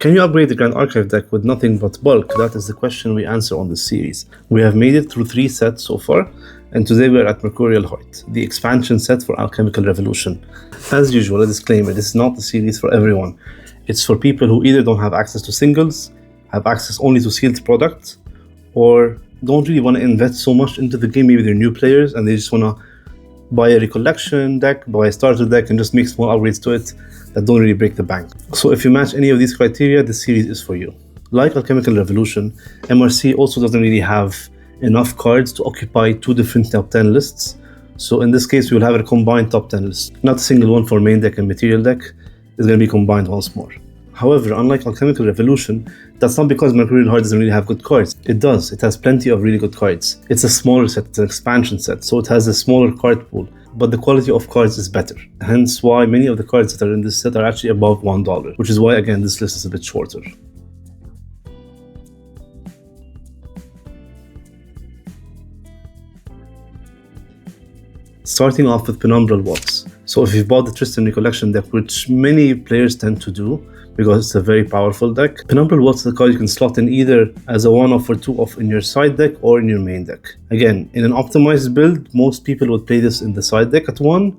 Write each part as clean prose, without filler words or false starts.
Can you upgrade the Grand Archive deck with nothing but bulk? That is the question we answer on this series. We have made it through 3 sets so far, and today we are at Mercurial Heart, the expansion set for Alchemical Revolution. As usual, a disclaimer, this is not the series for everyone. It's for people who either don't have access to singles, have access only to sealed products, or don't really want to invest so much into the game. Maybe they're new players and they just want to buy a recollection deck, buy a starter deck, and just make small upgrades to it that don't really break the bank. So if you match any of these criteria, this series is for you. Like Alchemical Revolution, MRC also doesn't really have enough cards to occupy 2 different top 10 lists. So in this case, we will have a combined top 10 list. Not a single one for main deck and material deck is going to be combined once more. However, unlike Alchemical Revolution, that's not because Mercurial Heart doesn't really have good cards. It does. It has plenty of really good cards. It's a smaller set, it's an expansion set, so it has a smaller card pool, but the quality of cards is better. Hence why many of the cards that are in this set are actually above $1, which is why, again, this list is a bit shorter. Starting off with Penumbral Waltz. So if you've bought the Tristan Recollection deck, which many players tend to do, because it's a very powerful deck, Penumbral Waltz is a card you can slot in either as a 1-off or 2-off in your side deck or in your main deck. Again, in an optimized build, most people would play this in the side deck at 1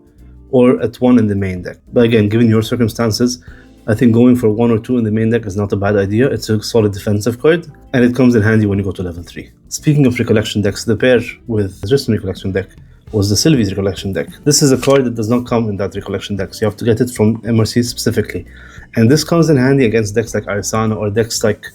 or at 1 in the main deck. But again, given your circumstances, I think going for 1 or 2 in the main deck is not a bad idea. It's a solid defensive card, and it comes in handy when you go to level 3. Speaking of Recollection decks, the pair with the Tristan Recollection deck was the Sylvie's Recollection deck. This is a card that does not come in that Recollection deck, so you have to get it from MRC specifically. And this comes in handy against decks like Arisana or decks like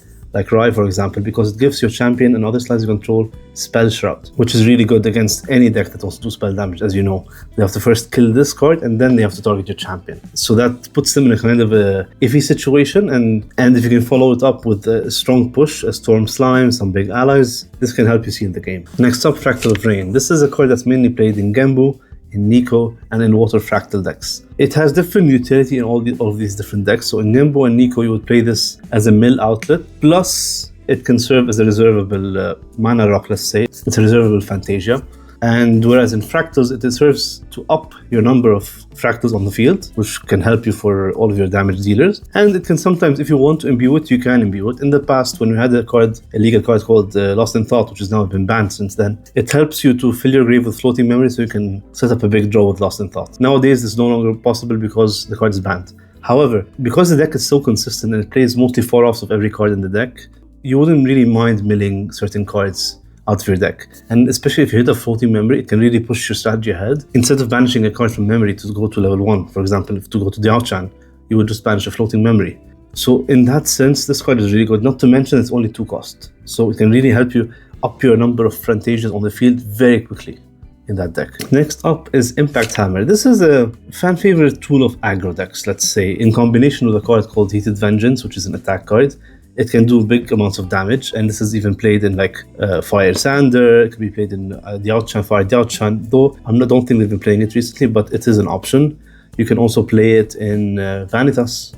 Rai, for example, because it gives your champion and other lands you control Spell Shroud, which is really good against any deck that wants to do spell damage. As you know, they have to first kill this card and then they have to target your champion. So that puts them in a kind of a iffy situation, and if you can follow it up with a strong push, a Storm Slime, some big allies, this can help you seal the game. Next up, Fractal of Rain. This is a card that's mainly played in Gembu, in Nico, and in Water Fractal decks. It has different utility in all of these different decks. So in Nimbo and Nico, you would play this as a mill outlet, plus it can serve as a reservable mana rock, let's say. It's a reservable Fantasia. And whereas in Fractals, it serves to up your number of Fractals on the field, which can help you for all of your damage dealers. And it can sometimes, if you want to imbue it, you can imbue it. In the past, when we had a legal card called Lost in Thought, which has now been banned since then, it helps you to fill your grave with floating memory so you can set up a big draw with Lost in Thought. Nowadays, it's no longer possible because the card is banned. However, because the deck is so consistent and it plays mostly 4-offs of every card in the deck, you wouldn't really mind milling certain cards out of your deck. And especially if you hit a floating memory, it can really push your strategy ahead. Instead of banishing a card from memory to go to level 1, for example, if to go to the Diao-Chan, you would just banish a floating memory. So in that sense, this card is really good. Not to mention it's only 2 cost. So it can really help you up your number of Fantasias on the field very quickly in that deck. Next up is Impact Hammer. This is a fan favorite tool of aggro decks, let's say, in combination with a card called Heated Vengeance, which is an attack card. It can do big amounts of damage, and this is even played in like Fire Sander. It can be played in Diao-Chan, Fire Diao-Chan, though don't think they've been playing it recently, but it is an option. You can also play it in Vanitas,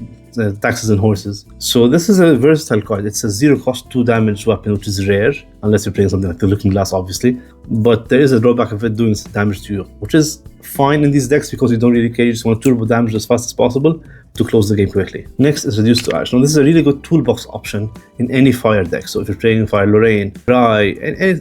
Taxes and Horses. So this is a versatile card. It's a 0-cost 2 damage weapon, which is rare, unless you're playing something like the Looking Glass, obviously. But there is a drawback of it doing damage to you, which is fine in these decks because you don't really care. You just want to turbo damage as fast as possible to close the game quickly. Next is Reduced to Ash. Now this is a really good toolbox option in any fire deck. So if you're playing Fire Lorraine, Rai,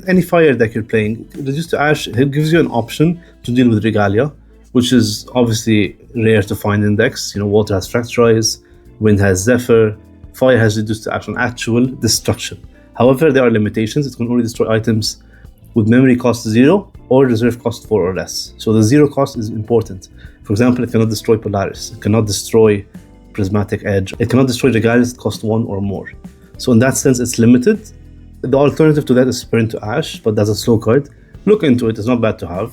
any fire deck you're playing, Reduced to Ash, it gives you an option to deal with Regalia, which is obviously rare to find in decks. You know, Water has Fracturize, Wind has Zephyr, Fire has Reduced to Ash on actual destruction. However, there are limitations. It can only destroy items with memory cost 0 or reserve cost 4 or less. So the 0 cost is important. For example, it cannot destroy Polaris, it cannot destroy Prismatic Edge, it cannot destroy Regalias that cost 1 or more. So in that sense, it's limited. The alternative to that is Sprint to Ash, but that's a slow card. Look into it, it's not bad to have.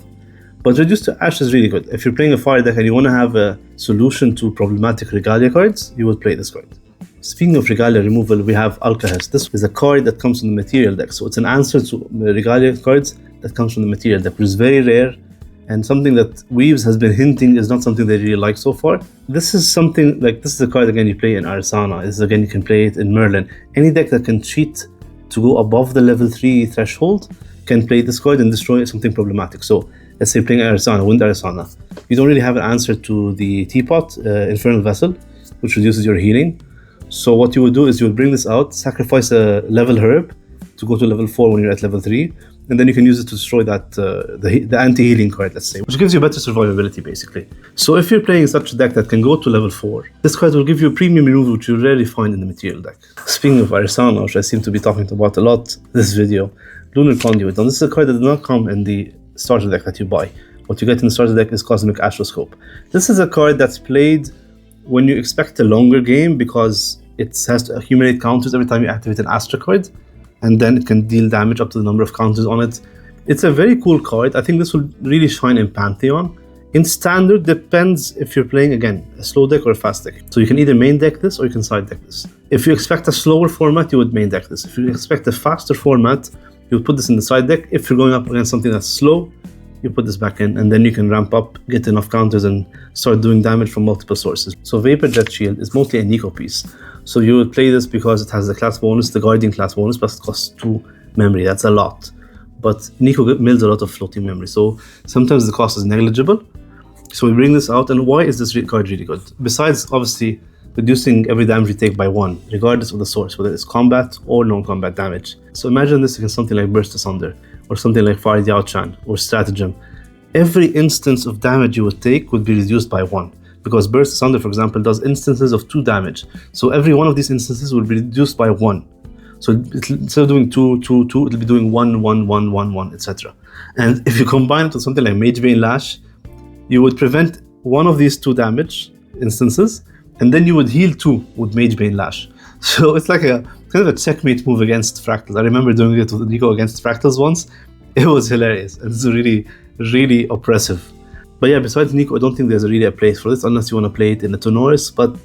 But Reduced to Ash is really good. If you're playing a fire deck and you want to have a solution to problematic Regalia cards, you would play this card. Speaking of Regalia removal, we have Alcahest. This is a card that comes from the material deck. So it's an answer to Regalia cards that comes from the material deck, which is very rare and something that Weaves has been hinting is not something they really like so far. This is something like, this is a card again you play in Arisana. This is again you can play it in Merlin. Any deck that can cheat to go above the level 3 threshold can play this card and destroy something problematic. So let's say playing Arisana, Wind Arisana. You don't really have an answer to the Teapot, Infernal Vessel, which reduces your healing. So what you would do is you would bring this out, sacrifice a level herb to go to level 4 when you're at level 3, and then you can use it to destroy that the anti-healing card, let's say, which gives you better survivability basically. So if you're playing such a deck that can go to level 4, this card will give you a premium removal which you rarely find in the Material deck. Speaking of Arisana, which I seem to be talking about a lot this video, Lunar Conduit. Now this is a card that does not come in the starter deck that you buy. What you get in the starter deck is Cosmic Astroscope. This is a card that's played when you expect a longer game because it has to accumulate counters every time you activate an Astra card, and then it can deal damage up to the number of counters on it. It's a very cool card. I think this will really shine in Pantheon. In Standard, depends if you're playing, again, a slow deck or a fast deck. So you can either main deck this or you can side deck this. If you expect a slower format, you would main deck this. If you expect a faster format, you would put this in the side deck. If you're going up against something that's slow, you put this back in, and then you can ramp up, get enough counters, and start doing damage from multiple sources. So Vapor Jet Shield is mostly a Nico piece. So you would play this because it has the class bonus, the Guardian class bonus, plus it costs 2 memory. That's a lot. But Nico mills a lot of floating memory, so sometimes the cost is negligible. So we bring this out, and why is this card really good? Besides, obviously, reducing every damage you take by 1, regardless of the source, whether it's combat or non-combat damage. So imagine this against something like Burst Asunder, or something like Fire Diao-Chan, or Stratagem. Every instance of damage you would take would be reduced by 1. Because Burst Asunder, for example, does instances of 2 damage. So every one of these instances will be reduced by 1. So instead of doing 2, 2, 2, it'll be doing 1, 1, 1, 1, 1, etc. And if you combine it with something like Mage Bane Lash, you would prevent one of these 2 damage instances, and then you would heal 2 with Mage Bane Lash. So it's like a kind of a checkmate move against Fractals. I remember doing it with Nico against Fractals once. It was hilarious. It's really, really oppressive. But yeah, besides Nico, I don't think there's really a place for this unless you want to play it in a Tonoris, but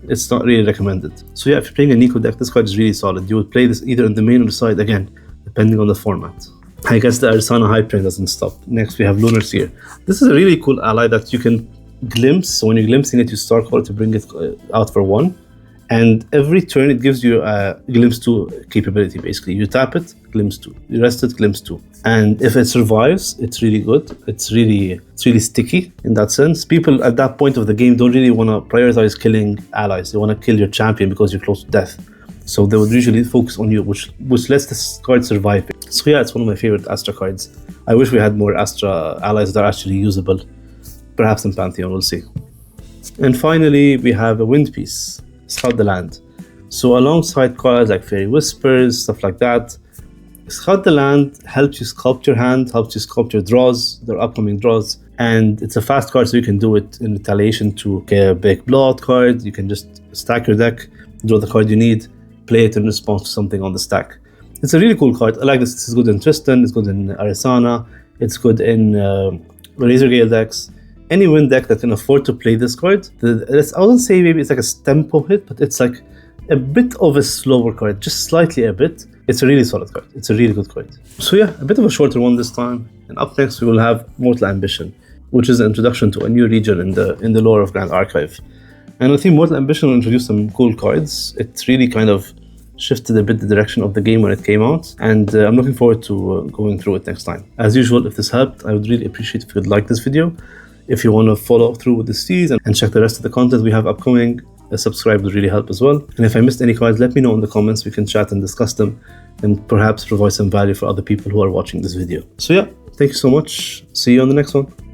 it's not really recommended. So yeah, if you're playing a Nico deck, this card is really solid. You would play this either in the main or the side, again, depending on the format. I guess the Arisana hype train doesn't stop. Next, we have Lunar Seer. This is a really cool ally that you can glimpse. So when you're glimpsing it, you Star Call to bring it out for 1. And every turn, it gives you a Glimpse 2 capability, basically. You tap it, Glimpse 2. You rest it, Glimpse 2. And if it survives, it's really good. It's really sticky in that sense. People at that point of the game don't really want to prioritize killing allies. They want to kill your champion because you're close to death. So they would usually focus on you, which lets this card survive. So yeah, it's one of my favorite Astra cards. I wish we had more Astra allies that are actually usable. Perhaps in Pantheon, we'll see. And finally, we have a Wind piece. Scout the Land. So alongside cards like Fairy Whispers, stuff like that, Scout the Land helps you sculpt your hand, helps you sculpt your draws, their upcoming draws, and it's a fast card, so you can do it in retaliation to get a big blowout card. You can just stack your deck, draw the card you need, play it in response to something on the stack. It's a really cool card. I like this. This is good in Tristan, it's good in Arisana, it's good in Razor Gale decks. Any Wind deck that can afford to play this card, I wouldn't say maybe it's like a tempo hit, but it's like a bit of a slower card, just slightly a bit. It's a really solid card. It's a really good card. So yeah, a bit of a shorter one this time. And up next, we will have Mortal Ambition, which is an introduction to a new region in the lore of Grand Archive. And I think Mortal Ambition will introduce some cool cards. It really kind of shifted a bit the direction of the game when it came out, and I'm looking forward to going through it next time. As usual, if this helped, I would really appreciate if you could like this video. If you want to follow through with the series and check the rest of the content we have upcoming, a subscribe would really help as well. And if I missed any cards, let me know in the comments. We can chat and discuss them and perhaps provide some value for other people who are watching this video. So yeah, thank you so much. See you on the next one.